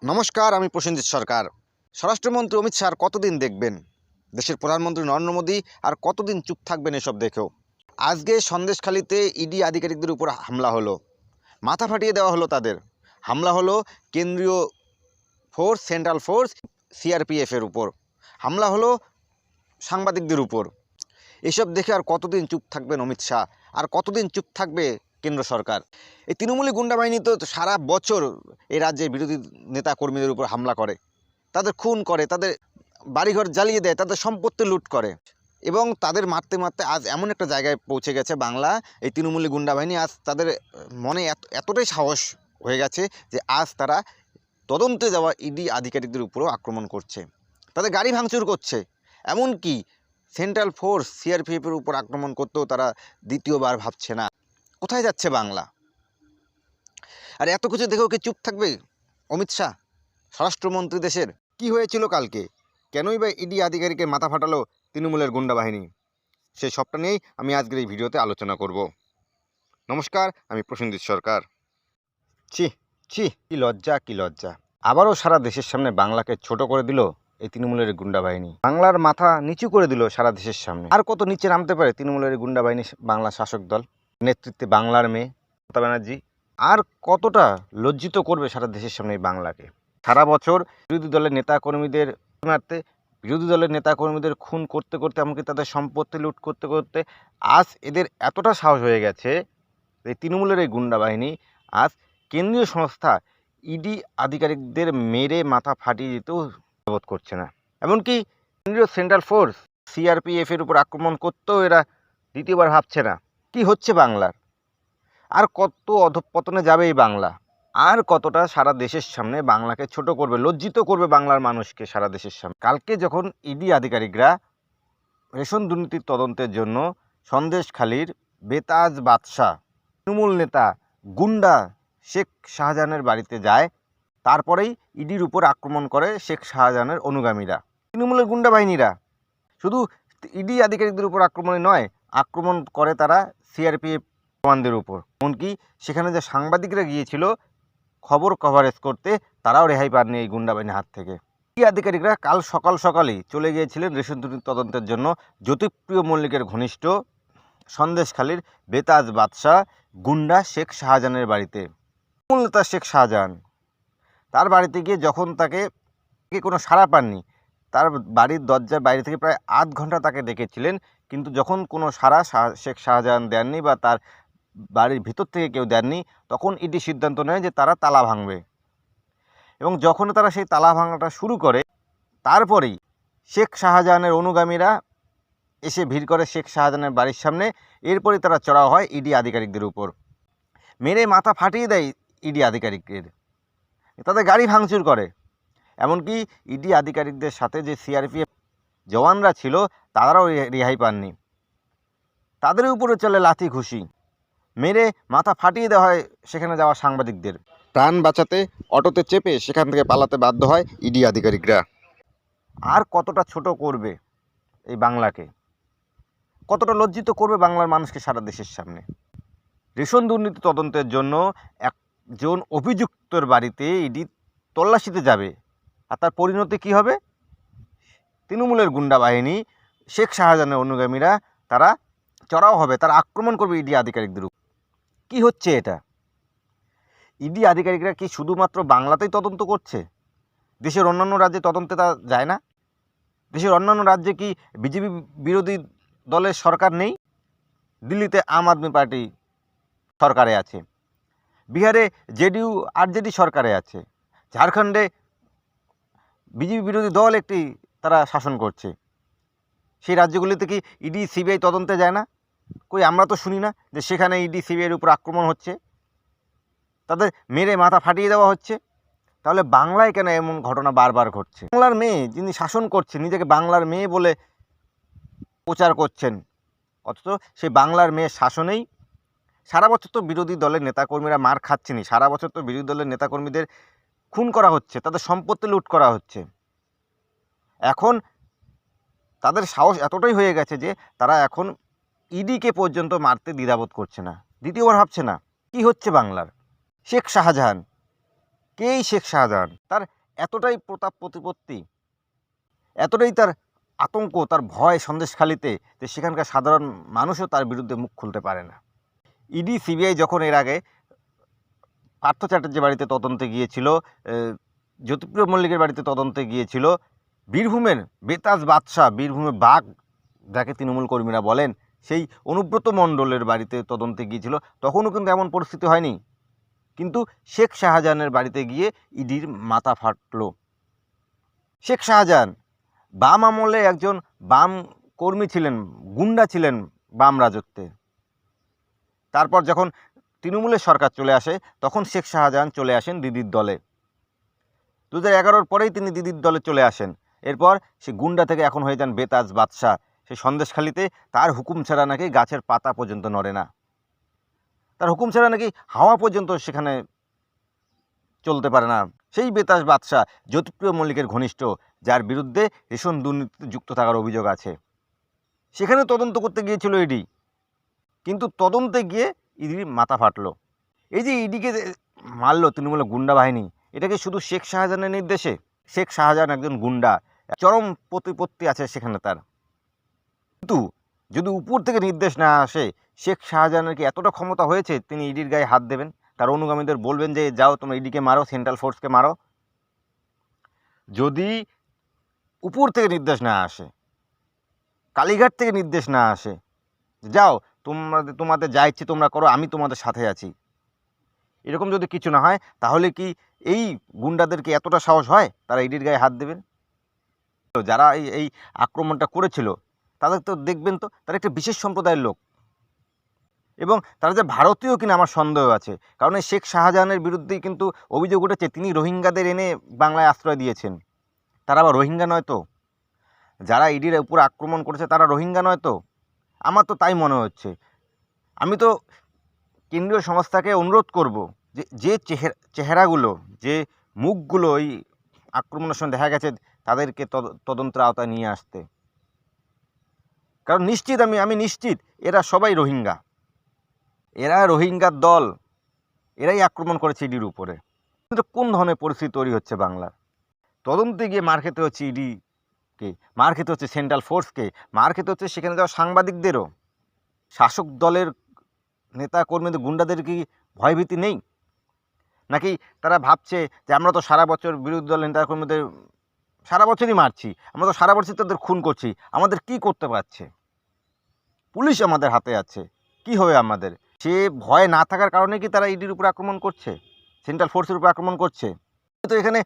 নমস্কার, আমি প্রসেনজিৎ সরকার। স্বরাষ্ট্রমন্ত্রী অমিত শাহ আর কতদিন দেখবেন? দেশের প্রধানমন্ত্রী নরেন্দ্র মোদী আর কতদিন চুপ থাকবেন এসব দেখেও? আজকে সন্দেশখালিতে ইডি আধিকারিকদের উপর হামলা হলো, মাথা ফাটিয়ে দেওয়া হলো তাদের। হামলা হলো কেন্দ্রীয় ফোর্স, সেন্ট্রাল ফোর্স, সিআরপিএফের উপর। হামলা হলো সাংবাদিকদের উপর। এসব দেখে আর কতদিন চুপ থাকবেন অমিত শাহ? আর কতদিন চুপ থাকবে কেন্দ্র সরকার? এই তৃণমূলী গুন্ডা বাহিনী তো সারা বছর এই রাজ্যের বিরোধী নেতা কর্মীদের উপর হামলা করে, তাদের খুন করে, তাদের বাড়িঘর জ্বালিয়ে দেয়, তাদের সম্পত্তি লুট করে। এবং তাদের মারতে মারতে আজ এমন একটা জায়গায় পৌঁছে গেছে বাংলা, এই তৃণমূলী গুন্ডা বাহিনী। আজ তাদের মনে এতটাই সাহস হয়ে গেছে যে আজ তারা তদন্তে যাওয়া ইডি আধিকারিকদের উপরও আক্রমণ করছে, তাদের গাড়ি ভাঙচুর করছে। এমনকি সেন্ট্রাল ফোর্স সিআরপিএফের উপর আক্রমণ করতেও তারা দ্বিতীয়বার ভাবছে না। কোথায় যাচ্ছে বাংলা? আর এত কিছু দেখেও কি চুপ থাকবে অমিত শাহ, স্বরাষ্ট্রমন্ত্রী দেশের? কি হয়েছিল কালকে? কেনই বা ইডি আধিকারিকের মাথা ফাটালো তৃণমূলের গুন্ডা বাহিনী? সেই সবটা নিয়েই আমি আজকের এই ভিডিওতে আলোচনা করব। নমস্কার, আমি প্রসেনজিৎ সরকার। ছি ছি, কি লজ্জা, কি লজ্জা! আবারও সারা দেশের সামনে বাংলাকে ছোট করে দিল এই তৃণমূলের গুন্ডা বাহিনী। বাংলার মাথা নিচু করে দিল সারা দেশের সামনে। আর কত নিচে নামতে পারে তৃণমূলের গুন্ডা বাহিনী, বাংলা শাসক দল নেতৃত্বে বাংলার মেয়ে মমতা ব্যানার্জি? আর কতটা লজ্জিত করবে সারা দেশের সামনে এই বাংলাকে? সারা বছর বিরোধী দলের নেতা কর্মীদের মারতে, বিরোধী দলের নেতা কর্মীদের খুন করতে করতে, এমনকি তাদের সম্পত্তি লুট করতে করতে আজ এদের এতটা সাহস হয়ে গেছে, এই তৃণমূলের এই গুন্ডা বাহিনী আজ কেন্দ্রীয় সংস্থা ইডি আধিকারিকদের মেরে মাথা ফাটিয়ে দিতেও বোধ করছে না। এমনকি কেন্দ্রীয় সেন্ট্রাল ফোর্স সিআরপিএফের উপর আক্রমণ করতেও এরা দ্বিতীয়বার ভাবছে না। কি হচ্ছে বাংলার? আর কত অধঃপতনে যাবে এই বাংলা? আর কতটা সারা দেশের সামনে বাংলাকে ছোট করবে, লজ্জিত করবে বাংলার মানুষকে সারা দেশের সামনে? কালকে যখন ইডি আধিকারিকরা রেশন দুর্নীতির তদন্তের জন্য সন্দেশখালির বেতাজ বাদশাহ তৃণমূল নেতা গুন্ডা শেখ শাহজাহানের বাড়িতে যায়, তারপরেই ইডির উপর আক্রমণ করে শেখ শাহজাহানের অনুগামীরা, তৃণমূলের গুন্ডা বাহিনীরা। শুধু ইডি আধিকারিকদের উপর আক্রমণই নয়, আক্রমণ করে তারা সিআরপিএফ কমান্ডের উপর। এমনকি সেখানে যে সাংবাদিকরা গিয়েছিল খবর কভারেজ করতে, তারাও রেহাই পাননি এই গুন্ডা বাহিনীর হাত থেকে। ইডি আধিকারিকরা কাল সকাল সকালেই চলে গিয়েছিলেন রেশন দুর্নীতি তদন্তের জন্য জ্যোতিপ্রিয় মল্লিকের ঘনিষ্ঠ সন্দেশখালির বেতাজ বাদশাহ গুন্ডা শেখ শাহজাহানের বাড়িতে। মূল নেতা শেখ শাহজাহান তার বাড়িতে গিয়ে যখন তাকে কোনো সাড়া পাননি, তার বাড়ির দরজার বাইরে থেকে প্রায় আধ ঘন্টা তাকে ডেকেছিলেন, কিন্তু যখন কোনো সাড়া শেখ শাহজাহান দেননি বা তার বাড়ির ভিতর থেকে কেউ দেননি, তখন ইডি সিদ্ধান্ত নেয় যে তারা তালা ভাঙবে। এবং যখন তারা সেই তালা ভাঙাটা শুরু করে, তারপরেই শেখ শাহজাহানের অনুগামীরা এসে ভিড় করে শেখ শাহজাহানের বাড়ির সামনে। এরপরে তারা চড়াও হয় ইডি আধিকারিকদের উপর, মেরে মাথা ফাটিয়ে দেয় ইডি আধিকারিকদের, তাদের গাড়ি ভাঙচুর করে। এমনকি ইডি আধিকারিকদের সাথে যে সিআরপিএফ জওয়ানরা ছিল, তারাও রেহাই পাননি, তাদের উপরে চলে লাথি ঘুষি, মেরে মাথা ফাটিয়ে দেওয়া হয় সেখানে যাওয়া সাংবাদিকদের। প্রাণ বাঁচাতে অটোতে চেপে সেখান থেকে পালাতে বাধ্য হয় ইডি আধিকারিকরা। আর কতটা ছোট করবে এই বাংলাকে? কতটা লজ্জিত করবে বাংলার মানুষকে সারা দেশের সামনে? রেশন দুর্নীতি তদন্তের জন্য একজন অভিযুক্তর বাড়িতে ইডি তল্লাশিতে যাবে, আর তার পরিণতি কী হবে? তৃণমূলের গুন্ডা বাহিনী, শেখ শাহজাহানের অনুগামীরা তারা চড়াও হবে, তারা আক্রমণ করবে ইডি আধিকারিকদের উপর। কী হচ্ছে এটা? ইডি আধিকারিকরা কি শুধুমাত্র বাংলাতেই তদন্ত করছে? দেশের অন্যান্য রাজ্যে তদন্তে তা যায় না? দেশের অন্যান্য রাজ্যে কি বিজেপি বিরোধী দলের সরকার নেই? দিল্লিতে আম আদমি পার্টি সরকারে আছে, বিহারে জেডিইউ আরজেডি সরকারে আছে, ঝাড়খণ্ডে বিজেপি বিরোধী দল একটি তারা শাসন করছে। সেই রাজ্যগুলিতে কি ইডি সিবিআই তদন্তে যায় না? কই আমরা তো শুনি না যে সেখানে ইডি সিবিআইয়ের উপর আক্রমণ হচ্ছে, তাদের মেরে মাথা ফাটিয়ে দেওয়া হচ্ছে। তাহলে বাংলায় কেন এমন ঘটনা বারবার ঘটছে? বাংলার মেয়ে যিনি শাসন করছেন, নিজেকে বাংলার মেয়ে বলে প্রচার করছেন, অথচ সেই বাংলার মেয়ের শাসনেই সারা বছর তো বিরোধী দলের নেতাকর্মীরা মার খাচ্ছেনই, সারা বছর তো বিরোধী দলের নেতাকর্মীদের খুন করা হচ্ছে, তাদের সম্পত্তি লুট করা হচ্ছে। এখন তাদের সাহস এতটাই হয়ে গেছে যে তারা এখন ইডিকে পর্যন্ত মারতে দ্বিধাবোধ করছে না, দ্বিতীয়বার ভাবছে না। কি হচ্ছে বাংলার? শেখ শাহজাহান কে এই শেখ শাহজাহান? তার এতটাই প্রতাপ প্রতিপত্তি, এতটাই তার আতঙ্ক, তার ভয় সন্দেশখালিতে, যে সেখানকার সাধারণ মানুষও তার বিরুদ্ধে মুখ খুলতে পারে না। ইডি সিবিআই যখন এর আগে পার্থ চ্যাটার্জির বাড়িতে তদন্তে গিয়েছিল, জ্যোতিপ্রিয় মল্লিকের বাড়িতে তদন্তে গিয়েছিল, বীরভূমের বেতাজ বাদশাহ, বীরভূমের বাঘ যাকে তৃণমূল কর্মীরা বলেন, সেই অনুব্রত মণ্ডলের বাড়িতে তদন্তে গিয়েছিল, তখনও কিন্তু এমন পরিস্থিতি হয়নি। কিন্তু শেখ শাহজাহানের বাড়িতে গিয়ে ইডির মাথা ফাটল। শেখ শাহজাহান বাম আমলে একজন বাম কর্মী ছিলেন, গুন্ডা ছিলেন বাম রাজত্বে। তারপর যখন তৃণমূলের সরকার চলে আসে, তখন শেখ শাহজাহান চলে আসেন দিদির দলে। 2011 পরেই তিনি দিদির দলে চলে আসেন। এরপর সে গুন্ডা থেকে এখন হয়ে যান বেতাজ বাদশাহ। সে সন্দেশখালিতে তার হুকুম ছাড়া নাকি গাছের পাতা পর্যন্ত নড়ে না, তার হুকুম ছাড়া নাকি হাওয়া পর্যন্ত সেখানে চলতে পারে না। সেই বেতাজ বাদশাহ জ্যোতিপ্রিয় মল্লিকের ঘনিষ্ঠ, যার বিরুদ্ধে রেশন দুর্নীতিতে যুক্ত থাকার অভিযোগ আছে। সেখানে তদন্ত করতে গিয়েছিল ইডি, কিন্তু তদন্তে গিয়ে ইডির মাথা ফাটলো। এই যে ইডিকে মারল তৃণমূলের গুন্ডা বাহিনী, এটা কি শুধু শেখ শাহজাহানের নির্দেশে? শেখ শাহজাহান একজন গুন্ডা, চরম প্রতিপত্তি আছে সেখানে তার। কিন্তু যদি উপর থেকে নির্দেশ না আসে, শেখ শাহজাহানের কি এতটা ক্ষমতা হয়েছে তিনি ইডির গায়ে হাত দেবেন, তার অনুগামীদের বলবেন যে যাও তোমরা ইডিকে মারো, সেন্ট্রাল ফোর্সকে মারো? যদি উপর থেকে নির্দেশ না আসে, কালীঘাট থেকে নির্দেশ না আসে, যাও তোমাদের যা ইচ্ছে তোমরা করো, আমি তোমাদের সাথে আছি, এরকম যদি কিছু না হয়, তাহলে কি এই গুন্ডাদেরকে এতটা সাহস হয় তারা ইডির গায়ে হাত দেবেন? যারা এই আক্রমণটা করেছিল তাদের তো দেখবেন তো তারা একটা বিশেষ সম্প্রদায়ের লোক, এবং তারা যে ভারতীয় কিনা আমার সন্দেহ আছে। কারণ এই শেখ শাহজাহানের বিরুদ্ধেই কিন্তু অভিযোগ উঠেছে তিনি রোহিঙ্গাদের এনে বাংলায় আশ্রয় দিয়েছেন। তারা আবার রোহিঙ্গা নয় তো? যারা ইডির উপর আক্রমণ করেছে তারা রোহিঙ্গা নয় তো? আমার তো তাই মনে হচ্ছে। আমি তো কেন্দ্রীয় সংস্থাকে অনুরোধ করব যে চেহারাগুলো, যে মুখগুলো এই আক্রমণের সময় দেখা গেছে, তাদেরকে তদন্তের আওতায় নিয়ে আসতে। কারণ নিশ্চিত আমি নিশ্চিত এরা সবাই রোহিঙ্গা, এরা রোহিঙ্গার দল, এরাই আক্রমণ করেছে ইডির উপরে। কিন্তু কোন ধরনের পরিস্থিতি তৈরি হচ্ছে বাংলার? তদন্তে গিয়ে মার খেতে হচ্ছে ইডিকে, মার খেতে হচ্ছে সেন্ট্রাল ফোর্সকে, মার খেতে হচ্ছে সেখানে যাওয়া সাংবাদিকদেরও। শাসক দলের নেতা কর্মীদের, গুন্ডাদের কি ভয়ভীতি নেই? নাকি তারা ভাবছে যে আমরা তো সারা বছর বিরোধী দলের নেতা কর্মীদের সারা বছরই মারছি, আমরা তো সারা বছরই তাদের খুন করছি, আমাদের কি করতে পারছে? পুলিশ আমাদের হাতে আছে, কি হবে আমাদের? সে ভয় না থাকার কারণে কি তারা ইডির উপর আক্রমণ করছে, সেন্ট্রাল ফোর্সের উপর আক্রমণ করছে? তো এখানে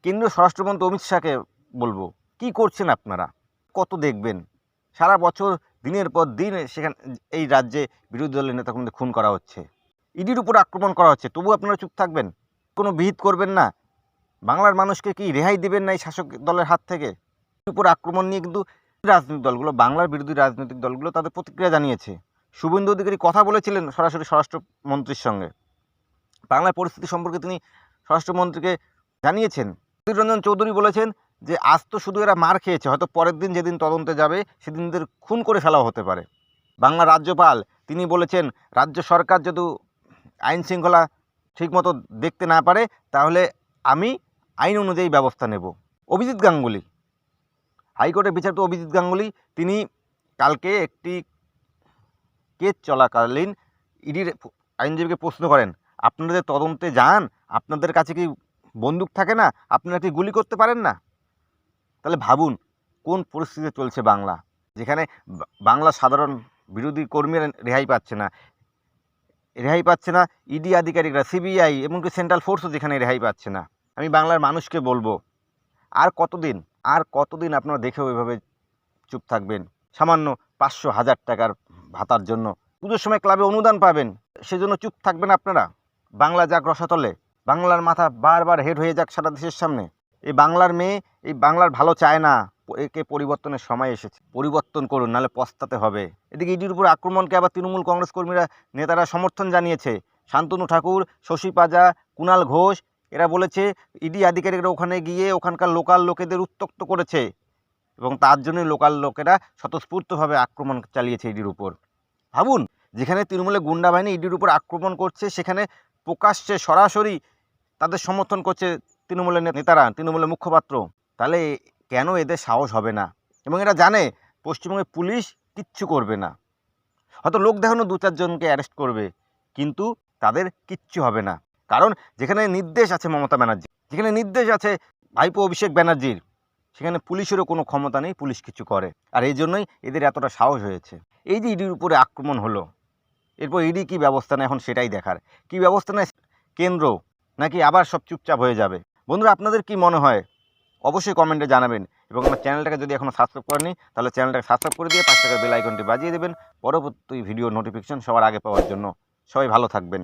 কেন্দ্রীয় স্বরাষ্ট্রমন্ত্রী অমিত শাহকে বলবো, কি করছেন আপনারা? কত দেখবেন সারা বছর দিনের পর দিন সেখানে এই রাজ্যে বিরোধী দলের নেতাকর্মীদের খুন করা হচ্ছে, ইডির উপর আক্রমণ করা হচ্ছে, তবু আপনারা চুপ থাকবেন, কোনো বিহিত করবেন না? বাংলার মানুষকে কি রেহাই দিবেন না এই শাসক দলের হাত থেকে? উপর আক্রমণ নিয়ে কিন্তু রাজনৈতিক দলগুলো, বাংলার বিরোধী রাজনৈতিক দলগুলো তাদের প্রতিক্রিয়া জানিয়েছে। শুভেন্দু অধিকারী কথা বলেছিলেন সরাসরি স্বরাষ্ট্রমন্ত্রীর সঙ্গে, বাংলার পরিস্থিতি সম্পর্কে তিনি স্বরাষ্ট্রমন্ত্রীকে জানিয়েছেন। অধীর রঞ্জন চৌধুরী বলেছেন যে আজ তো শুধু এরা মার খেয়েছে, হয়তো পরের দিন যেদিন তদন্তে যাবে সেদিন এদের খুন করে ফেলাও হতে পারে। বাংলার রাজ্যপাল তিনি বলেছেন রাজ্য সরকার যদি আইন শৃঙ্খলা ঠিকমতো দেখতে না পারে তাহলে আমি আইন অনুযায়ী ব্যবস্থা নেব। অভিজিৎ গাঙ্গুলি, হাইকোর্টের বিচারপতি অভিজিৎ গাঙ্গুলি, তিনি কালকে একটি কেস চলাকালীন ইডির আইনজীবীকে প্রশ্ন করেন, আপনারা যে তদন্তে যান আপনাদের কাছে কি বন্দুক থাকে না, আপনারা কি গুলি করতে পারেন না? তাহলে ভাবুন কোন পরিস্থিতিতে চলছে বাংলা, যেখানে বাংলা সাধারণ বিরোধী কর্মীরা রেহাই পাচ্ছে না, ইডি আধিকারিকরা, সিবিআই, এমনকি সেন্ট্রাল ফোর্সও যেখানে রেহাই পাচ্ছে না। আমি বাংলার মানুষকে বলবো, আর কতদিন আপনারা দেখেও এভাবে চুপ থাকবেন? সামান্য 500-1000 টাকার ভাতার জন্য পুজোর সময় ক্লাবে অনুদান পাবেন, সেজন্য চুপ থাকবেন আপনারা? বাংলা যাক রসাতলে, বাংলার মাথা বারবার হেড হয়ে যাক সারা দেশের সামনে। এই বাংলার মেয়ে এই বাংলার ভালো চায় না, একে পরিবর্তনের সময় এসেছে, পরিবর্তন করুন, নাহলে পস্তাতে হবে। এদিকে ইডির উপর আক্রমণকে আবার তৃণমূল কংগ্রেস কর্মীরা, নেতারা সমর্থন জানিয়েছে। শান্তনু ঠাকুর, শশী পাজা, কুণাল ঘোষ, এরা বলেছে ইডি আধিকারিকরা ওখানে গিয়ে ওখানকার লোকাল লোকেদের উত্ত্যক্ত করেছে এবং তার জন্যই লোকাল লোকেরা স্বতঃস্ফূর্তভাবে আক্রমণ চালিয়েছে ইডির উপর। ভাবুন, যেখানে তৃণমূলের গুন্ডা বাহিনী ইডির উপর আক্রমণ করছে, সেখানে প্রকাশ্যে সরাসরি তাদের সমর্থন করছে তৃণমূলের নেতারা, তৃণমূলের মুখপাত্র, তাহলে কেন এদের সাহস হবে না? এবং এরা জানে পশ্চিমবঙ্গের পুলিশ কিচ্ছু করবে না, হয়তো লোক দেখানো 2-4 জনকে অ্যারেস্ট করবে, কিন্তু তাদের কিচ্ছু হবে না। কারণ যেখানে নির্দেশ আছে মমতা ব্যানার্জি, যেখানে নির্দেশ আছে ভাইপো অভিষেক ব্যানার্জির, সেখানে পুলিশেরও কোনো ক্ষমতা নেই পুলিশ কিছু করে। আর এই জন্যই এদের এতটা সাহস হয়েছে। এই যে ইডির উপরে আক্রমণ হলো, এরপর ইডি কী ব্যবস্থা নেয় এখন সেটাই দেখার। কী ব্যবস্থা নেয় কেন্দ্র, নাকি আবার সব চুপচাপ হয়ে যাবে? বন্ধুরা, আপনাদের কি মনে হয় অবশ্যই কমেন্টে জানাবেন। এবং আমার চ্যানেলটাকে যদি এখনও সাবস্ক্রাইব করেনি তাহলে চ্যানেলটাকে সাবস্ক্রাইব করে দিয়ে পাশে থাকা বেল আইকনটি বাজিয়ে দেবেন পরবর্তী ভিডিও নোটিফিকেশন সবার আগে পাওয়ার জন্য। সবাই ভালো থাকবেন।